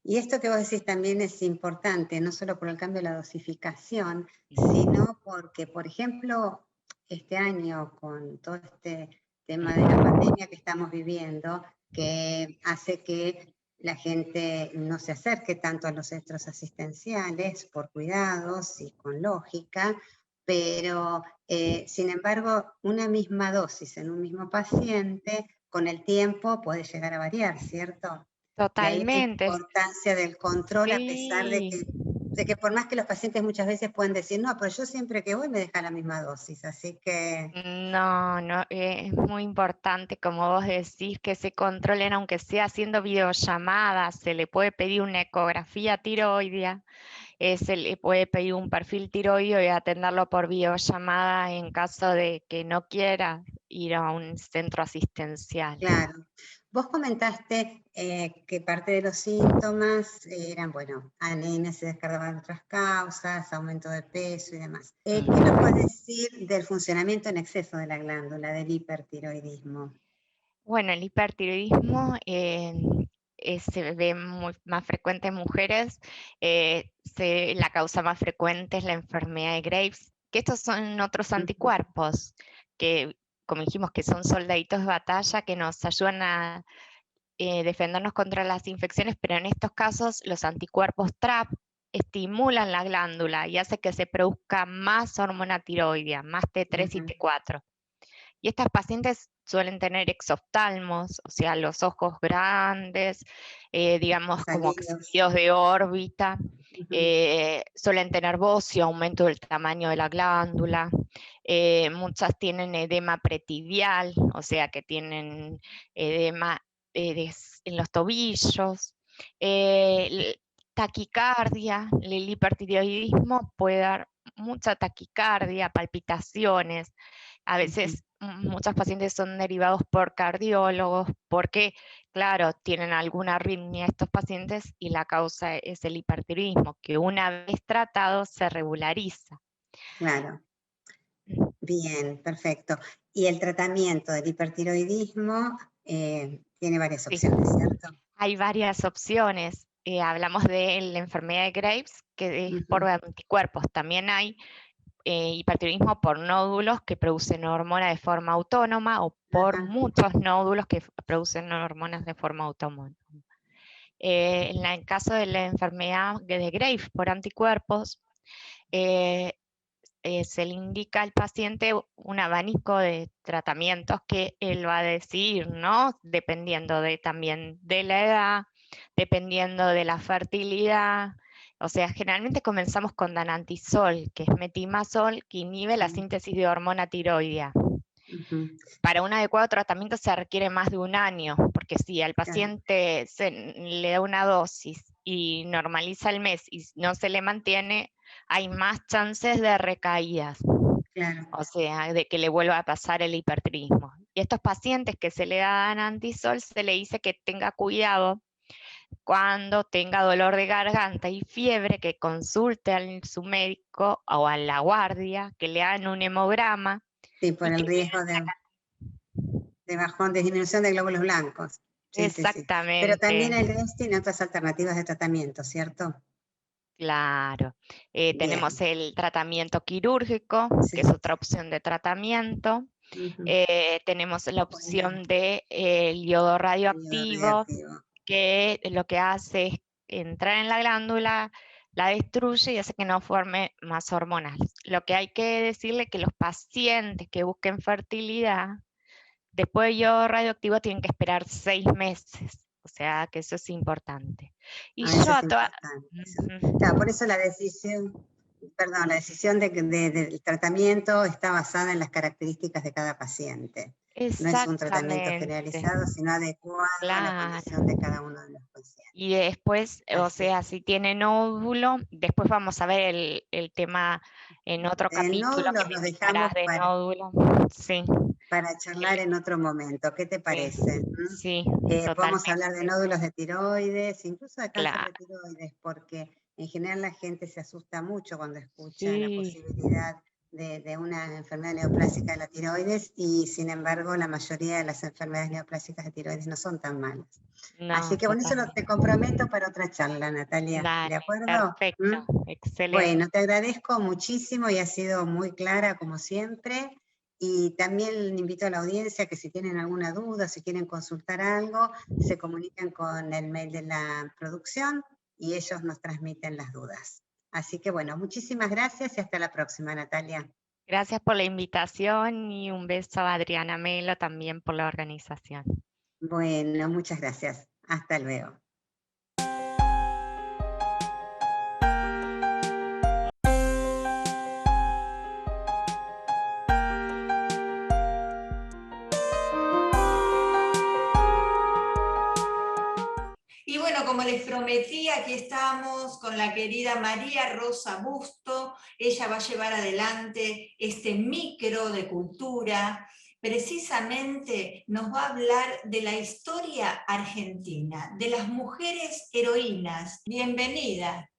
Y esto que vos decís también es importante, no solo por el cambio de la dosificación, sino porque, por ejemplo, este año con todo este tema de la pandemia que estamos viviendo, que hace que la gente no se acerque tanto a los centros asistenciales por cuidados y con lógica, pero sin embargo, una misma dosis en un mismo paciente, con el tiempo puede llegar a variar, ¿cierto? Totalmente. Y ahí la importancia del control, sí. A pesar de que por más que los pacientes muchas veces pueden decir, no, pero yo siempre que voy me deja la misma dosis, así que... No, es muy importante, como vos decís, que se controlen, aunque sea haciendo videollamadas, se le puede pedir una ecografía tiroidea, se le puede pedir un perfil tiroideo y atenderlo por videollamada en caso de que no quiera ir a un centro asistencial. Claro. Vos comentaste que parte de los síntomas eran, bueno, anemia, se descargaban otras causas, aumento de peso y demás. ¿Qué nos puedes decir del funcionamiento en exceso de la glándula, del hipertiroidismo? Bueno, el hipertiroidismo se ve más frecuente en mujeres. La causa más frecuente es la enfermedad de Graves, que estos son otros anticuerpos que, como dijimos, que son soldaditos de batalla que nos ayudan a defendernos contra las infecciones, pero en estos casos los anticuerpos TRAP, estimulan la glándula y hace que se produzca más hormona tiroidea, más T3 y T4. Y estas pacientes suelen tener exoftalmos, o sea, los ojos grandes, digamos como extendidos de órbita, suelen tener bocio, aumento del tamaño de la glándula, muchas tienen edema pretibial, o sea que tienen edema en los tobillos, taquicardia, el hipertiroidismo puede dar mucha taquicardia, palpitaciones, a veces muchos pacientes son derivados por cardiólogos porque, claro, tienen alguna arritmia estos pacientes y la causa es el hipertiroidismo, que una vez tratado se regulariza. Claro. Bien, perfecto. Y el tratamiento del hipertiroidismo tiene varias opciones, ¿cierto? Hay varias opciones. Hablamos de la enfermedad de Graves, que es por anticuerpos. También hay hipertiroidismo por nódulos que producen hormonas de forma autónoma o por muchos nódulos que producen hormonas de forma autónoma. En el caso de la enfermedad de Graves por anticuerpos, se le indica al paciente un abanico de tratamientos que él va a decidir, ¿no? Dependiendo también de la edad, dependiendo de la fertilidad. O sea, generalmente comenzamos con danantisol, que es metimazol, que inhibe la síntesis de hormona tiroidea. Para un adecuado tratamiento se requiere más de un año, porque si al paciente le da una dosis y normaliza el mes y no se le mantiene, hay más chances de recaídas. Claro. O sea, de que le vuelva a pasar el hipertiroidismo. Y a estos pacientes que se le da danantisol se le dice que tenga cuidado cuando tenga dolor de garganta y fiebre, que consulte a su médico o a la guardia, que le hagan un hemograma. Sí, por el riesgo de bajón, de disminución de glóbulos blancos. Sí, exactamente. Sí. Pero también el Graves tiene otras alternativas de tratamiento, ¿cierto? Claro. Tenemos el tratamiento quirúrgico, que es otra opción de tratamiento. Tenemos la opción de yodo radioactivo, que lo que hace es entrar en la glándula, la destruye y hace que no forme más hormonas. Lo que hay que decirle que los pacientes que busquen fertilidad, después de yodo radioactivo tienen que esperar 6 meses. O sea que eso es importante. Y yo a todas... Claro, por eso la decisión del tratamiento está basada en las características de cada paciente. No es un tratamiento generalizado, sino adecuado a la condición de cada uno de los pacientes. Y después, o sea, si tiene nódulo, después vamos a ver el tema en otro capítulo. Nódulos los dejamos para charlar en otro momento. ¿Qué te parece? Sí, podemos hablar de nódulos de tiroides, incluso de cáncer de tiroides, porque en general la gente se asusta mucho cuando escucha la posibilidad de una enfermedad neoplásica de la tiroides, y sin embargo la mayoría de las enfermedades neoplásicas de tiroides no son tan malas. Así que bueno, eso te comprometo para otra charla, Natalia. ¿De acuerdo? Perfecto, excelente. Bueno, te agradezco muchísimo y has sido muy clara como siempre. Y también invito a la audiencia que si tienen alguna duda, si quieren consultar algo, se comunican con el mail de la producción y ellos nos transmiten las dudas. Así que bueno, muchísimas gracias y hasta la próxima, Natalia. Gracias por la invitación y un beso a Adriana Melo también por la organización. Bueno, muchas gracias. Hasta luego. Y bueno, como les prometí, aquí estamos con la querida María Rosa Busto. Ella va a llevar adelante este micro de cultura. Precisamente nos va a hablar de la historia argentina, de las mujeres heroínas. Bienvenida.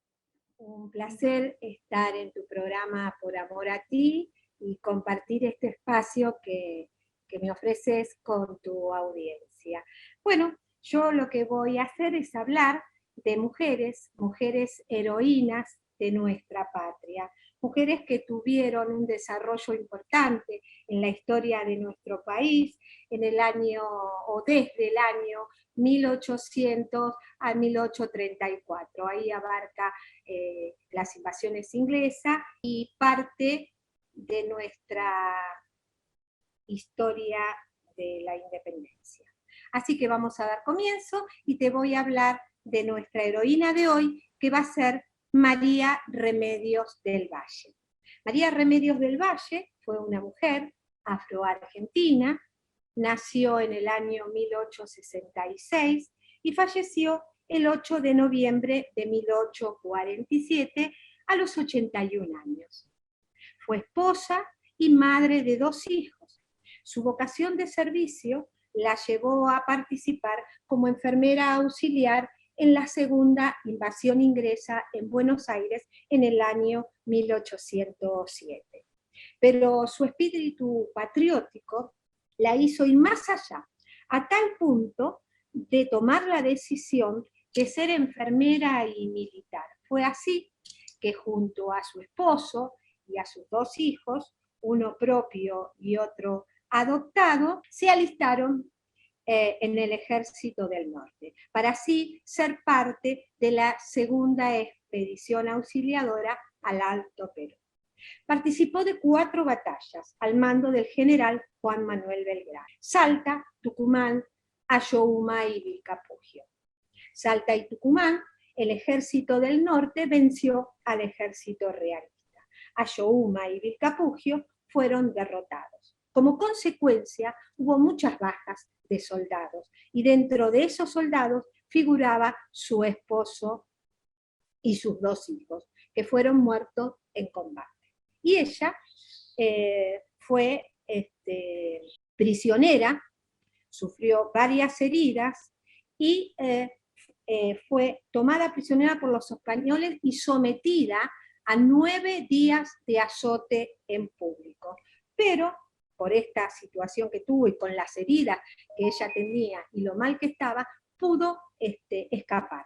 Un placer estar en tu programa Por Amor a Ti y compartir este espacio que me ofreces con tu audiencia. Bueno, yo lo que voy a hacer es hablar de mujeres heroínas de nuestra patria, mujeres que tuvieron un desarrollo importante en la historia de nuestro país, en el año, o desde el año 1800 a 1834. Ahí abarca las invasiones inglesas y parte de nuestra historia de la independencia. Así que vamos a dar comienzo y te voy a hablar de nuestra heroína de hoy, que va a ser María Remedios del Valle. María Remedios del Valle fue una mujer afroargentina, nació en el año 1866 y falleció el 8 de noviembre de 1847 a los 81 años. Fue esposa y madre de 2 hijos. Su vocación de servicio la llevó a participar como enfermera auxiliar en la segunda invasión inglesa en Buenos Aires en el año 1807. Pero su espíritu patriótico la hizo ir más allá, a tal punto de tomar la decisión de ser enfermera y militar. Fue así que junto a su esposo y a sus 2 hijos, uno propio y otro adoptado, se alistaron en el Ejército del Norte, para así ser parte de la segunda expedición auxiliadora al Alto Perú. Participó de 4 batallas al mando del general Juan Manuel Belgrano: Salta, Tucumán, Ayohuma y Vilcapugio. Salta y Tucumán, el Ejército del Norte venció al Ejército realista. Ayohuma y Vilcapugio fueron derrotados. Como consecuencia, hubo muchas bajas de soldados, y dentro de esos soldados figuraba su esposo y sus 2 hijos, que fueron muertos en combate. Y ella fue prisionera, sufrió varias heridas y fue tomada prisionera por los españoles y sometida a 9 días de azote en público. Pero por esta situación que tuvo y con las heridas que ella tenía y lo mal que estaba, pudo escapar.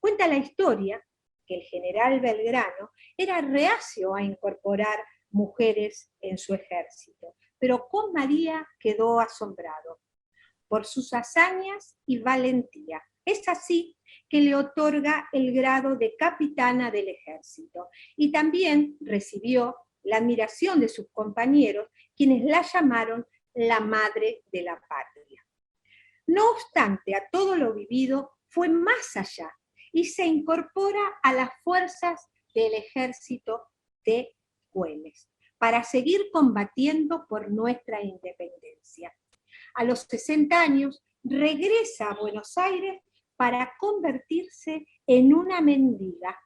Cuenta la historia que el general Belgrano era reacio a incorporar mujeres en su ejército, pero con María quedó asombrado por sus hazañas y valentía. Es así que le otorga el grado de capitana del ejército, y también recibió la admiración de sus compañeros, quienes la llamaron la madre de la patria. No obstante, a todo lo vivido fue más allá y se incorpora a las fuerzas del ejército de Güemes para seguir combatiendo por nuestra independencia. A los 60 años regresa a Buenos Aires para convertirse en una mendiga,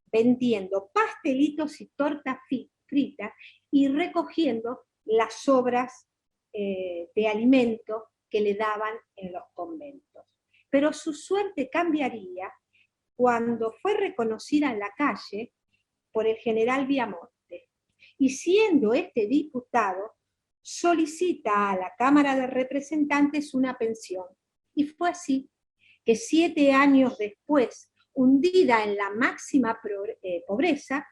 vendiendo pastelitos y tortas fritas y recogiendo las sobras de alimento que le daban en los conventos. Pero su suerte cambiaría cuando fue reconocida en la calle por el general Viamonte, y siendo este diputado, solicita a la Cámara de Representantes una pensión, y fue así que 7 años después, hundida en la máxima pobreza,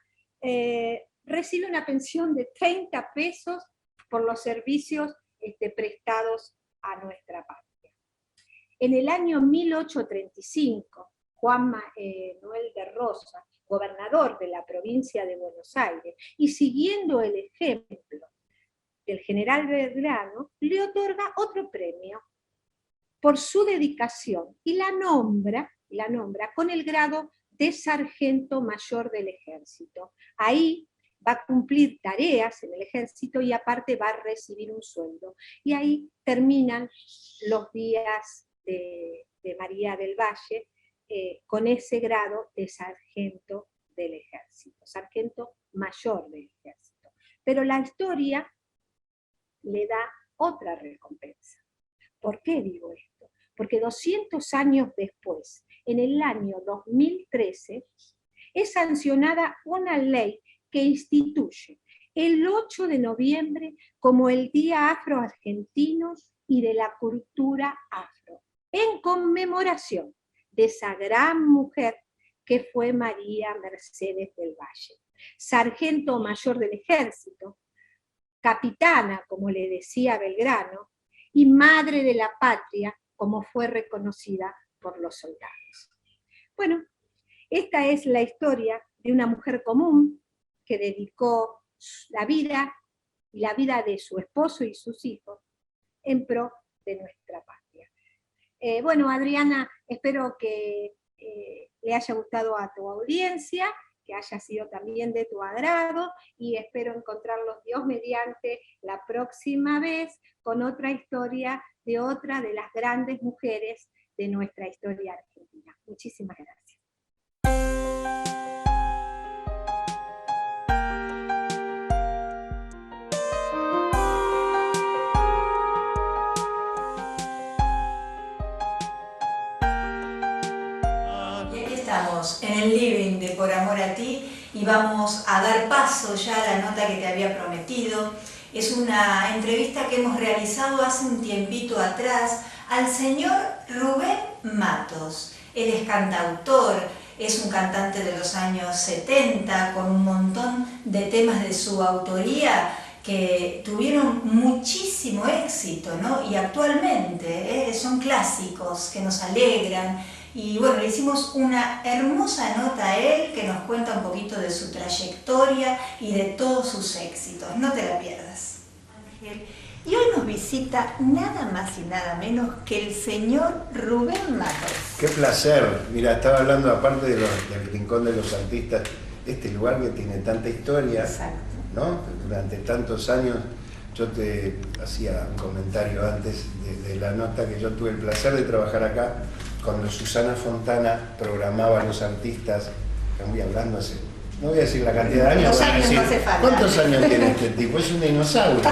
recibe una pensión de 30 pesos por los servicios prestados a nuestra patria. En el año 1835, Juan Manuel de Rosas, gobernador de la provincia de Buenos Aires, y siguiendo el ejemplo del general Belgrano, le otorga otro premio por su dedicación y la nombra con el grado de sargento mayor del ejército. Ahí va a cumplir tareas en el ejército y aparte va a recibir un sueldo. Y ahí terminan los días de María del Valle con ese grado de sargento del ejército, sargento mayor del ejército. Pero la historia le da otra recompensa. ¿Por qué digo esto? Porque 200 años después, en el año 2013, es sancionada una ley que instituye el 8 de noviembre como el Día Afro-Argentino y de la Cultura Afro, en conmemoración de esa gran mujer que fue María Mercedes del Valle, sargento mayor del ejército, capitana, como le decía Belgrano, y madre de la patria, como fue reconocida por los soldados. Bueno, esta es la historia de una mujer común que dedicó la vida y la vida de su esposo y sus hijos en pro de nuestra patria. Bueno, Adriana, espero que le haya gustado a tu audiencia, que haya sido también de tu agrado, y espero encontrarlos Dios mediante la próxima vez con otra historia de otra de las grandes mujeres de nuestra historia argentina. Muchísimas gracias. Estamos en el living de Por Amor a Ti y vamos a dar paso ya a la nota que te había prometido. Es una entrevista que hemos realizado hace un tiempito atrás al señor Rubén Matos. Él es cantautor, es un cantante de los años 70 con un montón de temas de su autoría que tuvieron muchísimo éxito, ¿no? Y actualmente son clásicos que nos alegran. Y bueno, le hicimos una hermosa nota a él que nos cuenta un poquito de su trayectoria y de todos sus éxitos. No te la pierdas. Ángel. Y hoy nos visita nada más y nada menos que el señor Rubén Matos. Qué placer. Mira, estaba hablando aparte del Rincón de los Artistas, este lugar que tiene tanta historia. Exacto. ¿No? Durante tantos años. Yo te hacía un comentario antes de la nota que yo tuve el placer de trabajar acá cuando Susana Fontana programaba a los artistas. Estamos hablando hace, no voy a decir la cantidad de años, Los años decir, no hace falta. ¿cuántos años tiene este tipo? Es un dinosaurio.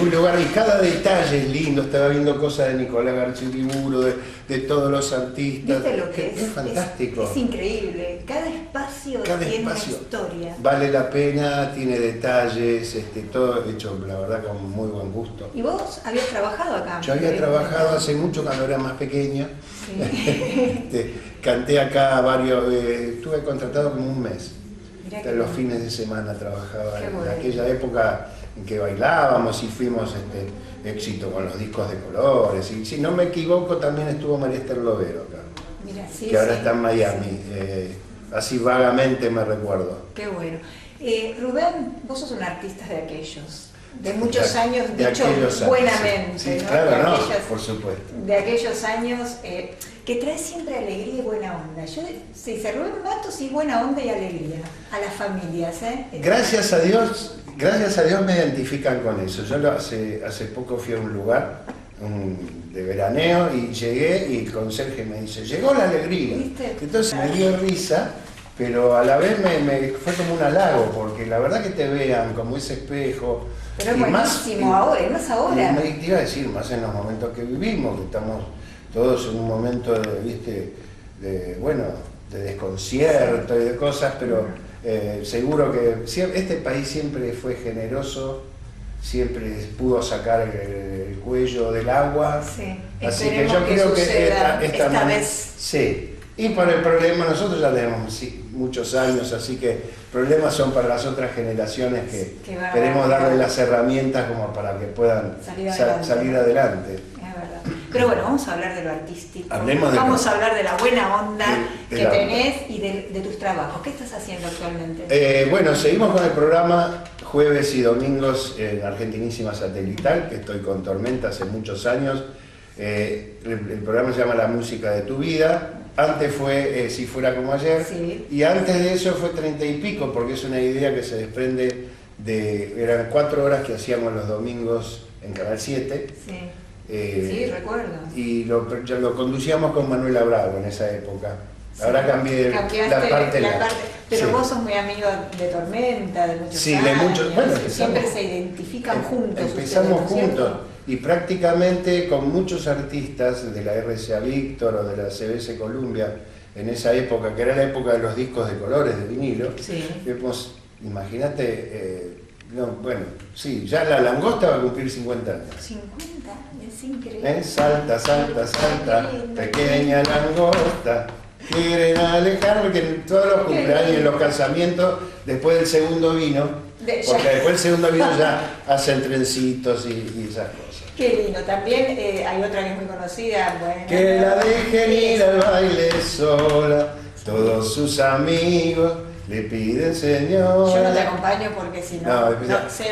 Un lugar, y cada detalle es lindo. Estaba viendo cosas de Nicolás García-Liburo, de todos los artistas. ¿Viste lo que es? Es fantástico. Es increíble. Cada espacio tiene una historia. Vale la pena, tiene detalles, todo hecho, la verdad, con muy buen gusto. ¿Y vos habías trabajado acá? Yo había trabajado hace mucho cuando era más pequeño. Sí. Canté acá varios, estuve contratado como un mes. Mirá Los fines de semana trabajaba Qué en bueno. aquella época en que bailábamos y fuimos éxito con los discos de colores. Y si no me equivoco, también estuvo María Esther Lovero acá, Mirá, sí, que ahora sí, está en Miami. sí. Así vagamente me recuerdo. Qué bueno. Rubén, vos sos un artista de aquellos, de muchos De años, de dicho aquellos años, buenamente, sí, ¿no? claro, de, no, aquellos, por supuesto. de aquellos años que trae siempre alegría y buena onda. Se dice Rubén Matos y buena onda y alegría a las familias. Gracias a Dios me identifican con eso. Yo hace poco fui a un lugar de veraneo y llegué y el conserje me dice, llegó la alegría. ¿Viste? Entonces me dio risa, pero a la vez me fue como un halago, porque la verdad que te vean como ese espejo. Pero es y buenísimo ahora, más ahora. Y me iba a decir, más en los momentos que vivimos, que estamos todos en un momento de desconcierto y de cosas, pero seguro que este país siempre fue generoso, siempre pudo sacar el cuello del agua, Sí. así que yo creo que esta vez. Sí, y por el problema nosotros ya tenemos muchos años, así que problemas son para las otras generaciones que queremos darle las herramientas como para que puedan salir adelante. Es verdad. Pero bueno, vamos a hablar de lo artístico. Vamos a hablar de la buena onda de que la tenés y de tus trabajos. ¿Qué estás haciendo actualmente? Bueno, seguimos con el programa jueves y domingos en Argentinísima Satelital, que estoy con Tormenta hace muchos años. El programa se llama La Música de tu Vida. Antes fue Si Fuera Como Ayer, Sí. Y antes de eso fue 30 y pico, porque es una idea que se desprende eran 4 horas que hacíamos los domingos en Canal 7. Sí. Sí, recuerdo. Y ya lo conducíamos con Manuela Bravo en esa época. Ahora cambié la parte. Pero sí. vos sos muy amigo de Tormenta, de muchos Sí, años. de muchos. Bueno, siempre se identifican juntos. Empezamos ustedes, ¿no es juntos. cierto? Y prácticamente con muchos artistas de la RCA Víctor o de la CBS Columbia, en esa época, que era la época de los discos de colores de vinilo, Sí. imagínate, ya la Langosta va a cumplir 50 años. 50, es increíble. Salta, salta, salta, pequeña langosta, quieren alejar, porque en todos los cumpleaños, en los casamientos, después del segundo vino, porque después del segundo vino ya hacen trencitos y esas cosas. Qué lindo. También hay otra que es muy conocida. Bueno, Que la dejen ir al baile sola, todos sus amigos le piden señora. Yo no te acompaño porque si no...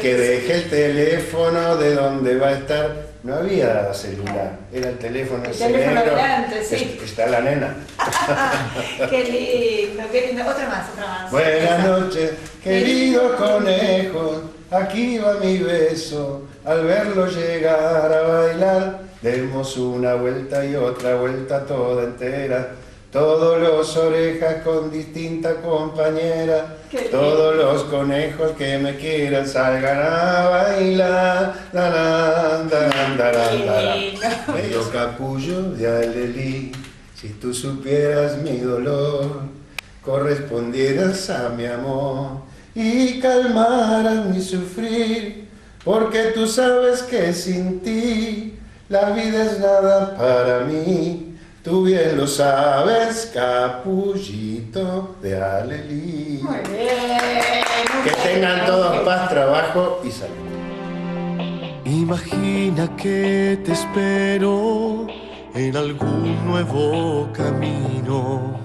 Que deje el teléfono de donde va a estar. No había celular, era el teléfono. El teléfono delante, sí. Está la nena. Qué lindo. Otra más. Buenas noches, queridos conejos, aquí va mi beso. Al verlo llegar a bailar, demos una vuelta y otra vuelta toda entera. Todos los orejas con distinta compañera, todos los conejos que me quieran salgan a bailar. Medio capullo de alelí, si tú supieras mi dolor, correspondieras a mi amor y calmaras mi sufrir, porque tú sabes que sin ti la vida es nada para mí. Tú bien lo sabes, capullito de alelí. Muy bien. Que tengan todos paz, trabajo y salud. Imagina que te espero en algún nuevo camino.